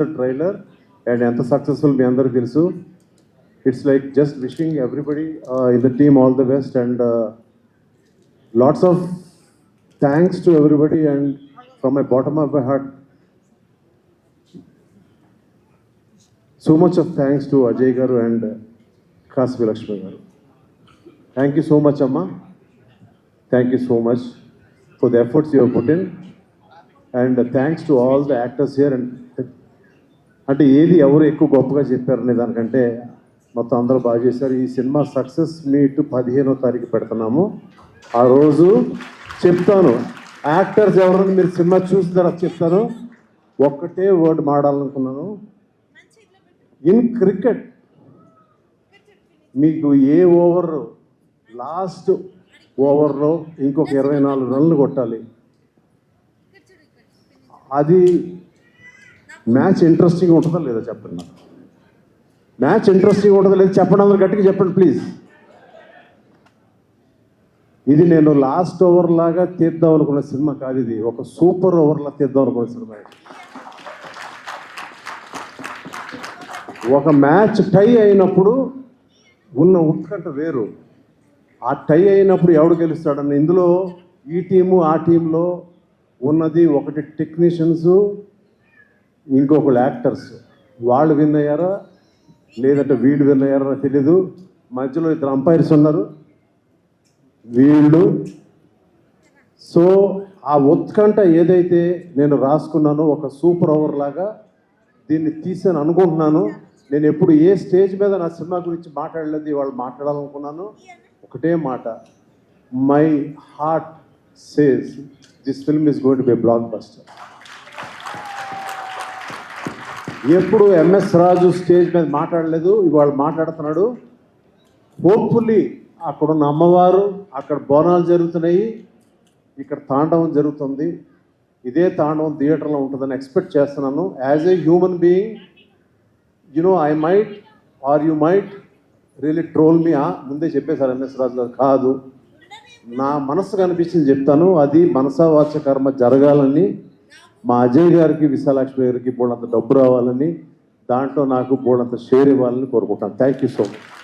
Trailer and ఎంత successful మీ అందరికీ తెలుసు. It's like just wishing everybody in the team all the best and lots of thanks to everybody and from my bottom of my heart so much of thanks to Ajay garu and Kashi Lakshmi garu. Thank you so much అమ్మా. Thank you so much for the efforts you have put in and thanks to all the actors here. And అంటే ఏది ఎవరు ఎక్కువ గొప్పగా చెప్పారనే దానికంటే మొత్తం అందరూ బాగా చేశారు. ఈ సినిమా సక్సెస్ మీట్ 15వ తారీఖు పెడుతున్నాము. ఆ రోజు చెప్తాను యాక్టర్స్ ఎవరని మీరు సినిమా చూసిన తర్వాత చెప్తాను. ఒక్కటే వర్డ్ మాడాలనుకున్నాను. ఇన్ క్రికెట్ మీకు ఏ ఓవర్ లాస్ట్ ఓవర్లో ఇంకొక 24 రన్లు కొట్టాలి. అది మ్యాచ్ ఇంట్రెస్టింగ్ ఉంటుందా లేదా చెప్పండి. నాకు మ్యాచ్ ఇంట్రెస్టింగ్ ఉంటుందా లేదా చెప్పండి. అందరూ గట్టిగా చెప్పండి ప్లీజ్. ఇది నేను లాస్ట్ ఓవర్ లాగా తీద్దాం అనుకున్న సినిమా కాదు. ఇది ఒక సూపర్ ఓవర్లా తీద్దాం అనుకున్న సినిమా. ఒక మ్యాచ్ టై అయినప్పుడు ఉన్న ఉత్కంఠ వేరు. ఆ టై అయినప్పుడు ఎవడు గెలుస్తాడని ఇందులో ఈ టీము ఆ టీంలో ఉన్నది ఒకటి టెక్నీషియన్స్, ఇంకొకళ్ళు యాక్టర్స్. వాళ్ళు విన్ అయ్యారా లేదంటే వీళ్ళు విన్ అయ్యారా తెలీదు. మధ్యలో 2 అంపైర్స్ ఉన్నారు వీళ్ళు. సో ఆ ఉత్కంఠ ఏదైతే నేను రాసుకున్నానో ఒక సూపర్ ఓవర్ లాగా దీన్ని తీసాను అనుకుంటున్నాను. నేను ఎప్పుడు ఏ స్టేజ్ మీద నా సినిమా గురించి మాట్లాడలేదు. వాళ్ళు మాట్లాడాలనుకున్నాను. ఒకటే మాట, my heart says this film is going to be a block buster. ఎప్పుడు ఎంఎస్ రాజు స్టేజ్ మీద మాట్లాడలేదు, ఇవాళ మాట్లాడుతున్నాడు. హోప్ఫుల్లీ అక్కడున్న అమ్మవారు, అక్కడ బోనాలు జరుగుతున్నాయి, ఇక్కడ తాండవం జరుగుతుంది. ఇదే తాండవం థియేటర్లో ఉంటుందని ఎక్స్పెక్ట్ చేస్తున్నాను. As a human being I might or you might really troll me. ముందే చెప్పేశారు ఎంఎస్ రాజు గారు. కాదు, నా మనసుకు అనిపించింది చెప్తాను. అది మనసా వాచ కర్మ జరగాలని, మా అజయ్ గారికి విశాలక్ష్మి గారికి బోళ్ళంత డబ్బు రావాలని, దాంట్లో నాకు బోళ్ళంత షేర్ ఇవ్వాలని కోరుకుంటాను. Thank you so much.